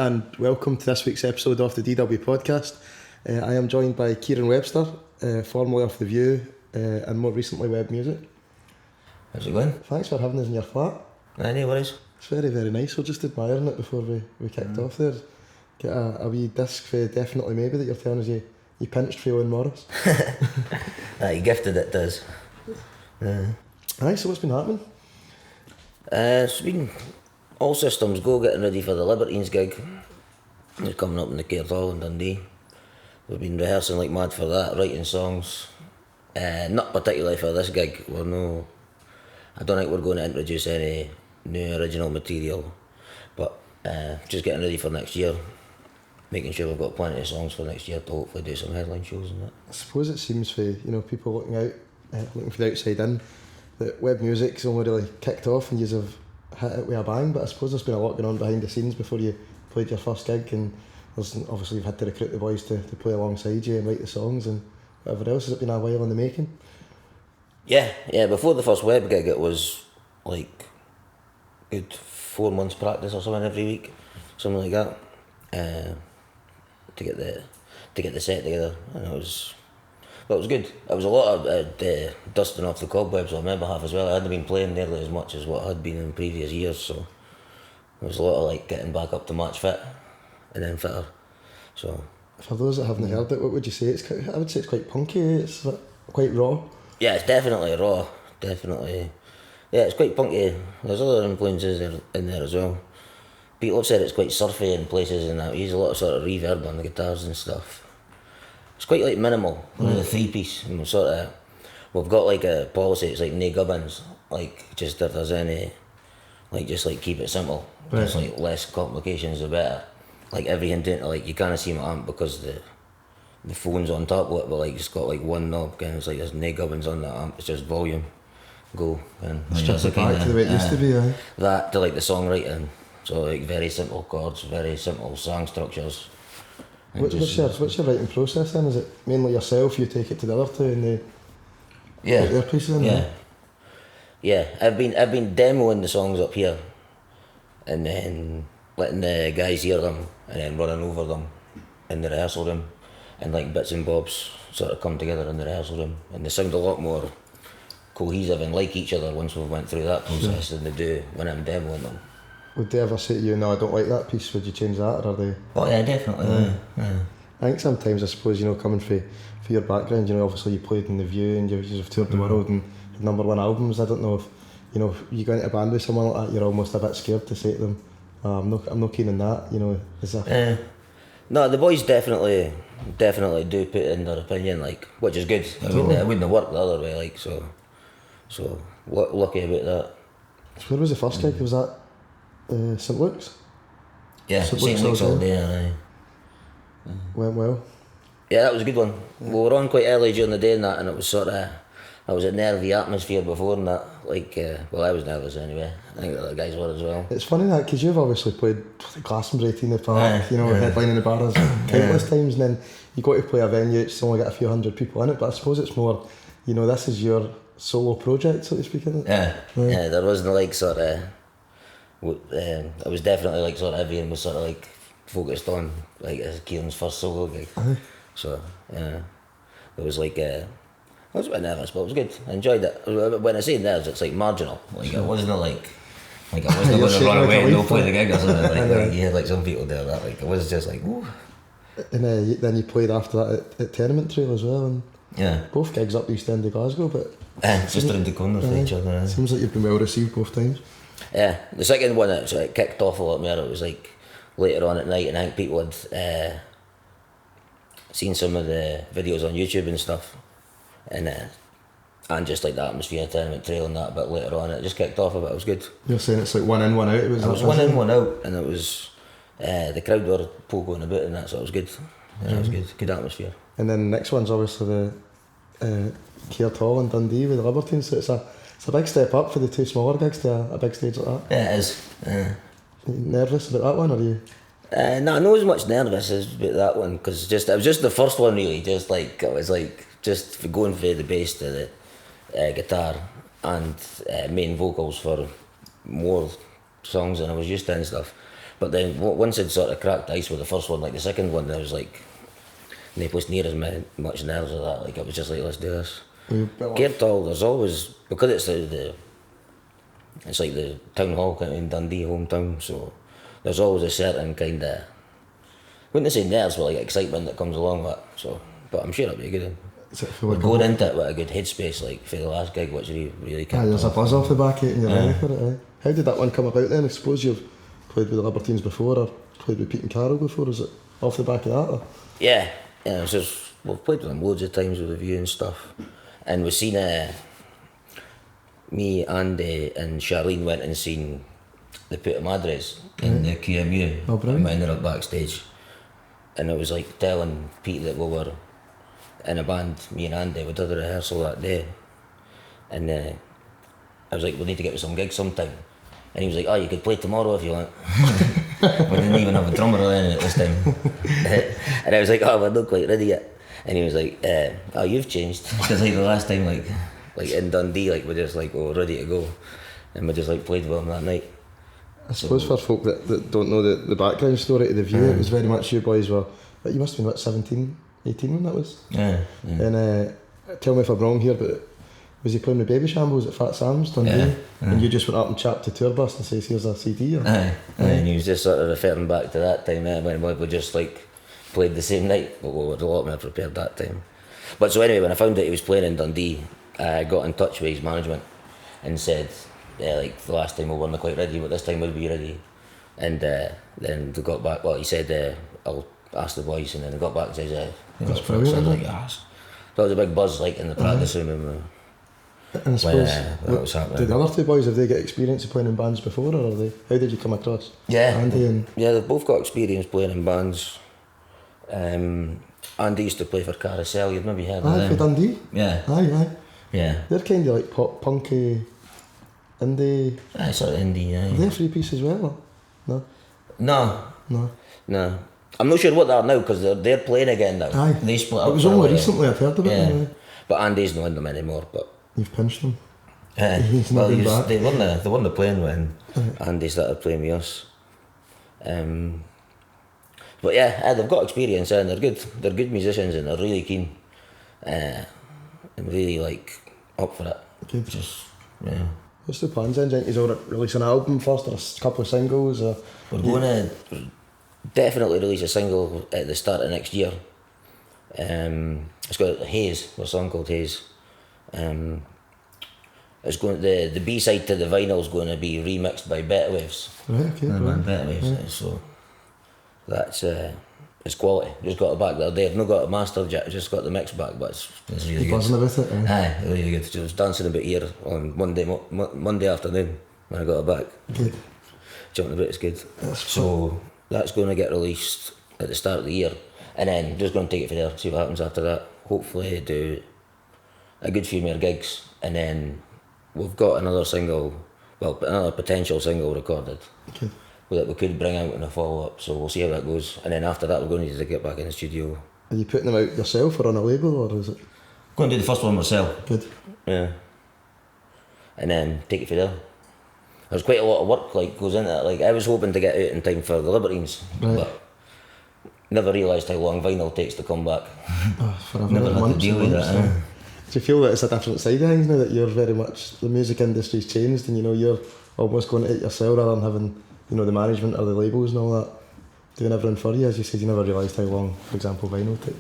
and welcome to this week's episode of the DW podcast. I am joined by Kieren Webster, formerly of The View and more recently Web Music. How's it going? Thanks for having us in your flat. No worries. It's very, very nice. We're just admiring it before we kicked off there. Get a wee disc for Definitely Maybe that you're telling us you pinched for Owen Morris. You gifted it to us. Aye, so what's been happening? It's been all systems go, getting ready for the Libertines gig. It's coming up in the Kieren in Dundee. We've been rehearsing like mad for that, writing songs. Not particularly for this gig. I don't think we're going to introduce any new original material, but just getting ready for next year, making sure we've got plenty of songs for next year to hopefully do some headline shows and that. I suppose it seems for people looking out, looking for the outside in, that Web Music's only really kicked off and you have hit it with a bang, but I suppose there's been a lot going on behind the scenes before you played your first gig, and obviously you've had to recruit the boys to play alongside you and write the songs and whatever else. Has it been a while in the making? Yeah, before the first Web gig it was like good 4 months practice or something every week, something like that, to get the set together, and it was good. It was a lot of dusting off the cobwebs on my behalf as well. I hadn't been playing nearly as much as what I had been in previous years, so it was a lot of like getting back up to match fit and then fitter. So for those that haven't heard it, what would you say? I would say it's quite punky. It's quite raw. Yeah, it's definitely raw. Definitely. Yeah, it's quite punky. There's other influences in there as well. People have said it's quite surfy in places and that. We use a lot of sort of reverb on the guitars and stuff. It's quite like minimal, the 3-piece. And we've got like a policy, it's like nae gubbins. Like just if there's any, like just like keep it simple. Right. Just like less complications the better. Like everything down to like you can't see my amp because the phone's on top of it, but like it's got like one knob and it's like there's nae gubbins on that amp. It's just volume, go, and it's just back to the way it used to be. That to like the songwriting. So like very simple chords, very simple song structures. What's your writing process then? Is it mainly yourself? You take it to the other two and they put their pieces in? Yeah. I've been demoing the songs up here, and then letting the guys hear them, and then running over them in the rehearsal room, and like bits and bobs sort of come together in the rehearsal room, and they sound a lot more cohesive and like each other once we've went through that process than they do when I'm demoing them. Would they ever say to you, no, I don't like that piece, would you change that, or are they? Oh yeah, definitely. Yeah. I think sometimes, I suppose, coming for your background, obviously you played in The View and you've toured the world and had #1 albums. I don't know if, you go into a band with someone like that, you're almost a bit scared to say to them, I'm not keen on that, as if... No, the boys definitely do put in their opinion, like, which is good. It wouldn't have worked the other way, like, so lucky about that. So where was the first gig? Was that St Luke's? Yeah, St Luke's all day, aye. Went well? Yeah, that was a good one. Yeah. We were on quite early during the day and that, and it was a nervy atmosphere before and that, like, I was nervous anyway. I think the other guys were as well. It's funny that, because you've obviously played Glastonbury, in the park, headlining the bars countless times, and then you go to play a venue, it's only got a few hundred people in it, but I suppose it's more, this is your solo project, so to speak, isn't it? Yeah, there wasn't like sort of... it was definitely like sort of everyone was sort of like focused on like Kieren's first solo gig. So it was like I was a bit nervous, but it was good. I enjoyed it. When I say nerves, it's like marginal. Like it wasn't like I wasn't going to run away and no play the gig or something. Like you had like some people do that. Like it was just like woo. And then you played after that at Tenement Trail as well, and both gigs up the East End of Glasgow, but just around the corner from each other. Seems like you've been well received both times. Yeah, the second one it sort of kicked off a lot more. It was like later on at night, and I think people had seen some of the videos on YouTube and stuff, and just like the atmosphere of Tenement Trail and that a bit later on, it just kicked off a bit. It was good. You're saying it's like one in, one out? It was one in, one out, and it was the crowd were pogoing about and that, so it was good. Yeah, it was good atmosphere. And then the next one's obviously the Kieren in Dundee with the Libertines, so it's a big step up for the two smaller gigs to a big stage like that. Yeah, it is. Are you nervous about that one, or are you? No, not as much nervous as about that one, because it was just the first one really. Just like it was like just for going for the bass to the guitar and main vocals for more songs than I was used to and stuff. But then once I'd sort of cracked the ice with the first one, like the second one, I was like, no place near as much nerves or that. Like it was just like, let's do this. Gairtall, there's always, because it's like the town hall kind of in Dundee, hometown, so there's always a certain kind of, I wouldn't say nerves, but like excitement that comes along with it. So, but I'm sure it'll be good. We're going into it with a good headspace, like for the last gig, which really kicked there's off. a buzz off the back of it and you're ready for it. Aye. How did that one come about then? I suppose you've played with the Libertines before, or played with Pete and Carroll before. Is it off the back of that? Or? Yeah, it's just, we've played with them loads of times with the View and stuff, and we've seen me, Andy and Charlene went and seen the Puta Madres in the QMU. Oh, brilliant. And we ended up backstage, and it was like telling Pete that we were in a band, me and Andy, we did a rehearsal that day, and I was like, we need to get with some gigs sometime, and he was like, oh, you could play tomorrow if you want. We didn't even have a drummer in it this time. And I was like, oh, we're not quite ready yet. And he was like, oh, you've changed. Because like the last time, like in Dundee, like we just like, oh, ready to go, and we just like played with him that night. I suppose for folk that don't know the background story to the View, it was very much you boys were, you must have been what, 17, 18 when that was? Yeah. And tell me if I'm wrong here, but was he playing with Baby Shambles at Fat Sam's Dundee? And you just went up and chapped the tour bus and says, here's a CD? Or? And he was just sort of referring back to that time when we just like played the same night, but we were a lot more prepared that time. But so anyway, when I found out he was playing in Dundee, I got in touch with his management and said, like the last time we weren't quite ready, but this time we'll be ready. And then they got back, well, he said, I'll ask the boys, and then they got back and says, that's brilliant. So I was like, yes. So it was a big buzz like in the practice room. And I suppose, that was happening. did the other two boys, have they got experience of playing in bands before, or how did you come across Andy and... Yeah, they've both got experience playing in bands. Andy used to play for Carousel, you've maybe heard of them. For Dundee? Yeah. Aye. Yeah. They're kind of like pop, punky, indie... Aye, sort of indie, aye. Are they a three-piece as well, or? No. I'm not sure what they are now, because they're playing again now. Aye. They split up. It was only recently I've heard of it. Yeah. But Andy's not in them anymore, but... You've pinched them. He's not been back. They won the playing when Andy started playing with us. But yeah, they've got experience and they're good. They're good musicians and they're really keen and really like up for it. Good. Just yeah. What's the plans then? Is it release an album first or a couple of singles? Or we're going to definitely release a single at the start of next year. It's got Haze, a song called Haze. It's going the B side to the vinyl is going to be remixed by Better Waves. Right, okay. Better Waves. So that's it's quality. Just got it back the other day. I've not got it mastered yet. I've just got the mix back, but it's really good. Buzzing about it. Aye, really good. I was dancing about here on Monday afternoon when I got it back. Good. Jumping about, it's good. So fun. That's going to get released at the start of the year, and then just going to take it from there. See what happens after that. Hopefully do a good few more gigs, and then we've got another potential single recorded that we could bring out in a follow-up, so we'll see how that goes, and then after that we're going to need to get back in the studio. Are you putting them out yourself or on a label, or is it? Going to do the first one myself. Good. Yeah. And then take it from there. There's quite a lot of work goes into it. Like I was hoping to get out in time for the Libertines, but never realised how long vinyl takes to come back. Never had to deal with that. Do you feel that it's a different side of things now, that you're very much, the music industry's changed and you're almost going at it yourself rather than having, the management or the labels and all that doing everything for you? As you said, you never realised how long, for example, vinyl took.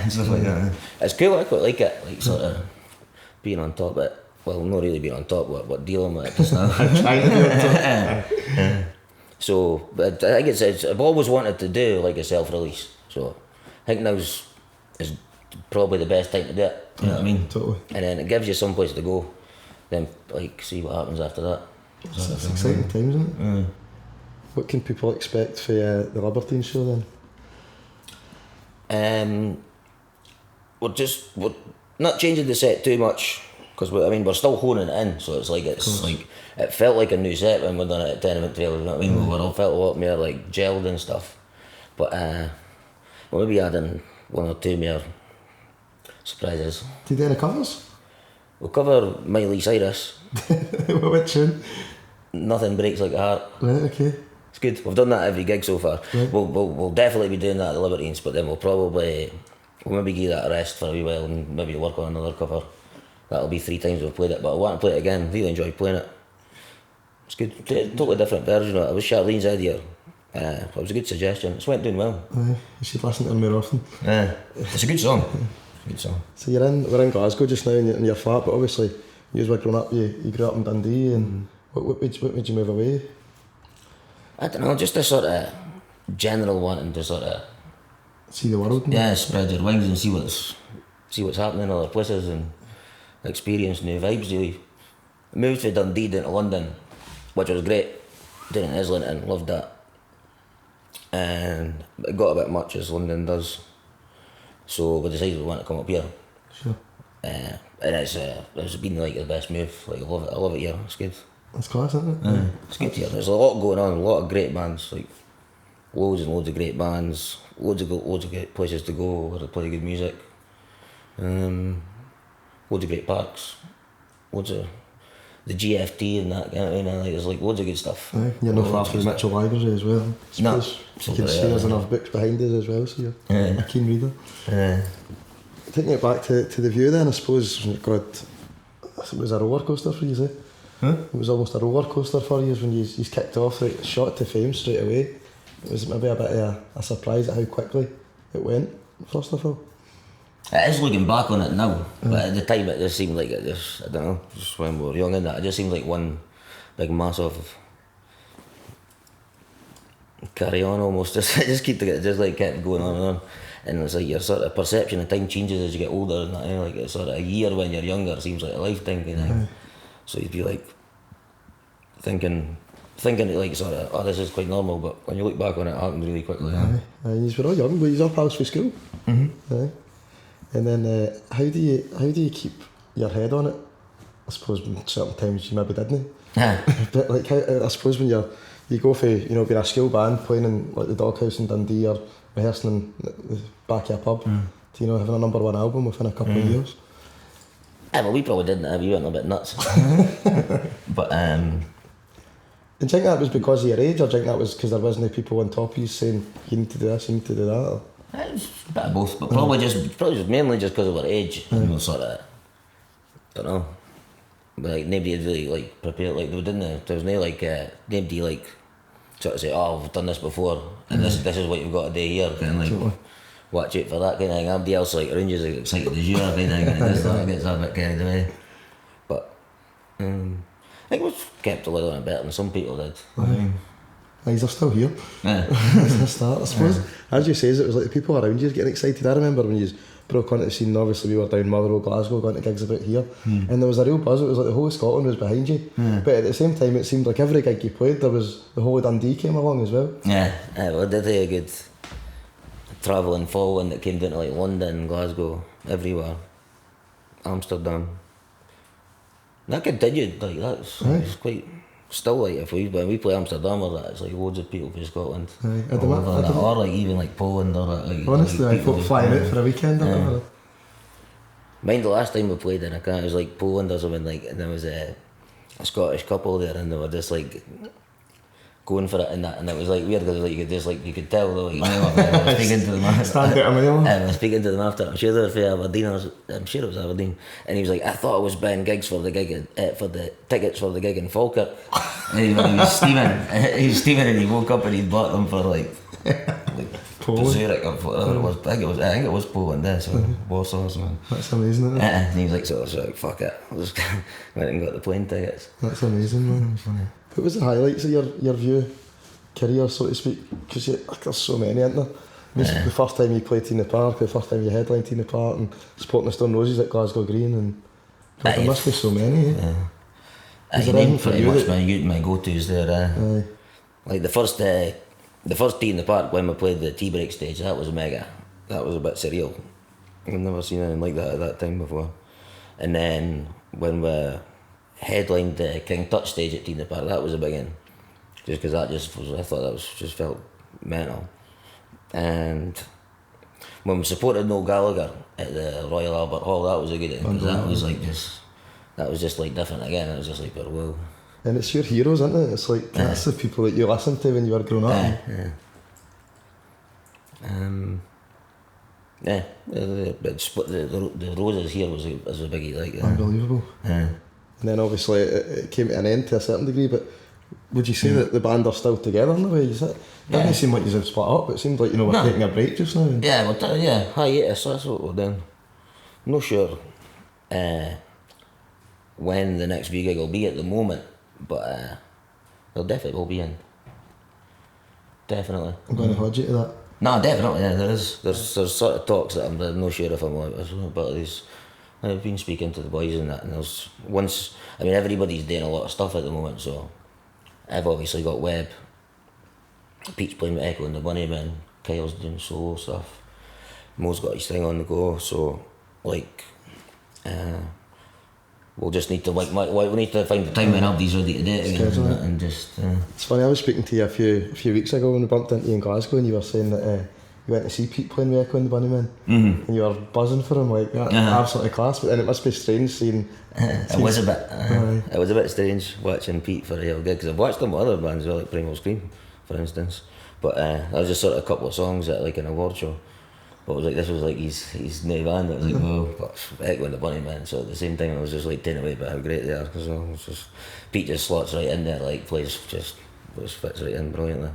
Stuff like that. It's cool, I quite like it, like sort of being on top of it. Well, not really being on top of it, but dealing with it just now. I'm trying to be on top. So, but I think I've always wanted to do like a self-release, so I think now's is probably the best time to do it. You know what I mean? Totally. And then it gives you some place to go, then see what happens after that. It's exciting times, isn't it? What can people expect for the Libertines show then? We're not changing the set too much, because we're still honing it in, so it's like it felt like a new set when we done it at Tenement Trail, you know what I mean? We felt a lot more like gelled and stuff, but we'll maybe adding one or two more surprises. Do you do any covers? We'll cover Miley Cyrus. What tune? Nothing Breaks Like a Heart. Right, okay. It's good. We've done that every gig so far. Right. We'll definitely be doing that at the Libertines, but then we'll maybe give that a rest for a wee while and maybe work on another cover. That'll be 3 times we've played it, but I want to play it again. Really enjoy playing it. It's good. Totally different version of it. It was Charlene's idea. It was a good suggestion. It's went doing well. You should listen to it more often. It's a good song. Good song. So we're in Glasgow just now in your flat, but obviously you were growing up, you grew up in Dundee, and what made you move away? I don't know, just a sort of general wanting to sort of See the world? spread your wings and see what's happening in other places and experience new vibes really. I moved from Dundee down to London, which was great, down in Islington, loved that. And it got a bit much as London does. So we decided we want to come up here. Sure. And it's been like the best move. Like I love it here. It's good. That's class, isn't it? It's good here. There's a lot going on, a lot of great bands, like loads and loads of great bands, loads of great places to go where they play good music. Loads of great parks, loads of the GFT and that kind of thing. Like, there's like loads of good stuff. Aye, you're not far from the Mitchell Library as well. No, you can see there's enough books behind us as well, so you're a keen reader. Taking it back to the view then, I suppose, God, it was a roller coaster for you, It was almost a roller coaster for you when you kicked off, right, shot to fame straight away. It was maybe a bit of a surprise at how quickly it went, first of all. It is looking back on it now, but at the time it just seemed like I don't know, just when we were young and that, it just seemed like one big massive carry on almost, just kept going on and on. And it's like your sort of perception of time changes as you get older and that, like it's sort of a year when you're younger seems like a lifetime kind of thing. So you'd be like thinking like sort of, oh, this is quite normal, but when you look back on it, it happened really quickly. You were all young, but you were all pals for school. Aye. And then how do you keep your head on it? I suppose certain times you maybe didn't. But like I suppose when you go for being a school band playing in like the Doghouse in Dundee or rehearsing in the back of a pub, to having a #1 album within a couple of years. Yeah, well, we probably didn't. We went a bit nuts. But do you think that was because of your age, or do you think that was because there wasn't people on top of you saying you need to do this, you need to do that? Or? It was a bit of both, but probably just mainly just because of our age. We were sort of, don't know, but like nobody had really like prepared. Like there was no like nobody like sort of say, oh, we've done this before, and this is what you've got to do here, and like watch out for that kind of thing. Everybody else like around you is like excited as you are, kind of thing, and this gets a bit carried away. But I think we've kept a little bit better than some people did. They're still here. Yeah. That's the start, I suppose. As you say, it was like the people around you getting excited. I remember when you broke onto the scene, obviously we were down Motherwell, Glasgow, going to gigs about here, and there was a real buzz. It was like the whole of Scotland was behind you. But at the same time, it seemed like every gig you played, there was the whole of Dundee came along as well. Yeah, well, I did a good travelling following that came down to like London, Glasgow, everywhere, Amsterdam. That continued, like that's quite. Still, like when we play Amsterdam or that, it's like loads of people from Scotland. Or like even like Poland or like. Honestly, like I thought flying out for a weekend or whatever. Mind the last time we played in it was like Poland or something, like, and there was a Scottish couple there, and they were just like going for it and that, and it was like weird because like you could tell though, like, I was speaking to them after. I was speaking to them after. I'm sure they were from Aberdeen. I'm sure it was Aberdeen, and he was like, I thought I was buying gigs for the gig for the tickets for the gig in Falkirk. And he was steaming. He was steaming, and he woke up and he bought them for like Zurich or whatever it was. I think it was Poland there, so Warsaw or something. That's amazing, isn't it? And he was like, so I was like, fuck it, I just went and got the plane tickets. That's amazing, man. What was the highlights of your view career, so to speak? Because there's so many, isn't there? The first time you played in the Park, the first time you headlined in the Park, and supporting the Stone Roses at Glasgow Green, and God, there must be so many. Is there anything pretty much my go-tos there. Like the first tee in the Park when we played the tea break stage, that was mega. That was a bit surreal. I've never seen anything like that at that time before. And then when we headlined the King Tut stage at Tea in the Park, that was a big one. Just because I thought that just felt mental. And when we supported Noel Gallagher at the Royal Albert Hall, that was a good one, because that was just like different again. It was just like, whoa. And it's your heroes, isn't it? It's like, that's the people that you listened to when you were growing up. The Roses here was a biggie, like. Unbelievable. And then obviously it came to an end to a certain degree, but would you say that the band are still together in a way? It doesn't seem like you've split up, it seemed like, you know, we're taking a break just now. Yeah, hiatus, that's what we're doing. I'm not sure when the next big gig will be at the moment, but there definitely will be in. Definitely. I'm going to hold you to that. No, definitely, yeah, there's sort of talks that I'm not sure if I'm on, but I've been speaking to the boys and that, and everybody's doing a lot of stuff at the moment, so I've obviously got Webb, Pete's playing with Echo and the Bunnymen, Kyle's doing solo stuff, Mo's got his thing on the go, so like we'll just need to we need to find the time when everybody's ready to do it and just. It's funny, I was speaking to you a few weeks ago when we bumped into you in Glasgow, and you were saying that you went to see Pete playing with Echo and the Bunnymen, and you were buzzing for him, like absolutely class. But then it must be strange seeing. It was a bit strange watching Pete for a real gig, because I've watched him with other bands, like Primal Scream, for instance. But that was just sort of a couple of songs at like an award show. But it was like, this was like his new band. It was like, but Echo and the Bunnymen. So at the same time, I was just like taken away by how great they are. Because Pete just slots right in there, like plays just fits right in brilliantly.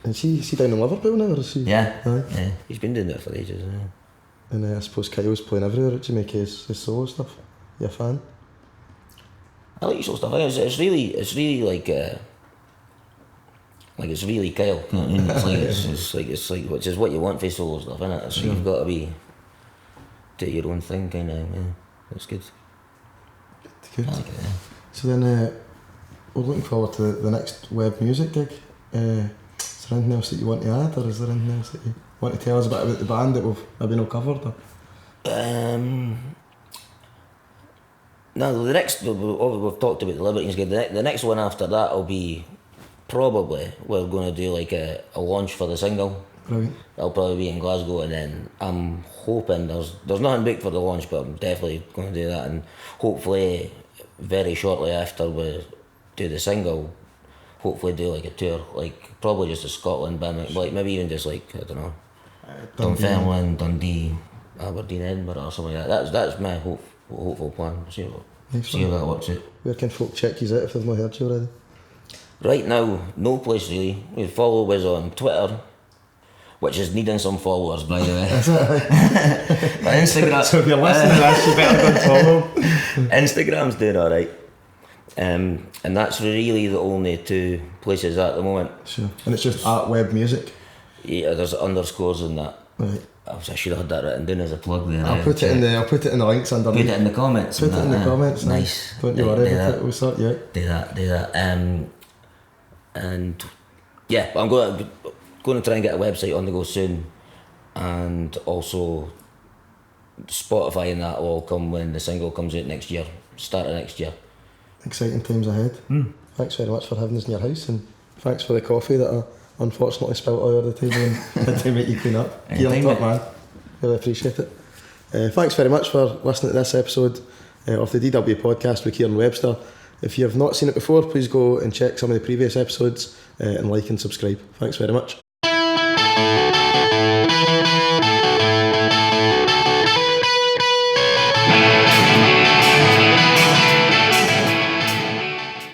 And she down in Liverpool now, or is she? Yeah, he's been doing it for ages. Yeah. And I suppose Kyle's playing everywhere at Jamaica, his solo stuff. You a fan? I like solo stuff. It's really like it's really Kyle. You know what I mean? It's like which is what you want for solo stuff, isn't it? So you've got to do your own thing, kind of. Yeah, it's good. Good. I like it, yeah. So then we're looking forward to the next Web music gig. Is there anything else that you want to add, or is there anything else that you want to tell us about the band that we've maybe not covered? Or? No, the next we've talked about the Libertines gig. The next one after that will be. Probably we're going to do like a launch for the single. Brilliant. That'll probably be in Glasgow, and then I'm hoping there's nothing big for the launch, but I'm definitely going to do that, and hopefully very shortly after we do the single, hopefully do like a tour, like probably just a Scotland band, like maybe even just like, I don't know, Dunfermline, Dundee, Aberdeen, Edinburgh or something like that. That's my hopeful plan. See how that works out. Where can folk check you out if they've not heard you already? Right now, no place really. You follow us on Twitter, which is needing some followers, by the way. My Instagram. So if you're listening to this, you better go and follow. Instagram's doing alright. And that's really the only two places at the moment. Sure. And it's just at Web Music? Yeah, there's underscores in that. Right. I should have had that written down as a plug there. I'll put it in the links underneath. Put it in the comments. Put it in the comments. Nice. Don't you worry about it, we'll sort you out. Do that. And yeah, I'm going to try and get a website on the go soon, and also Spotify and that will all come when the single comes out next year, start of next year. Exciting times ahead. Thanks very much for having us in your house, and thanks for the coffee that I unfortunately spilt all over the table and had to make you clean up. You're on top, man. Really appreciate it. Thanks very much for listening to this episode of the DW podcast with Kieren Webster. If you have not seen it before, please go and check some of the previous episodes and like and subscribe. Thanks very much.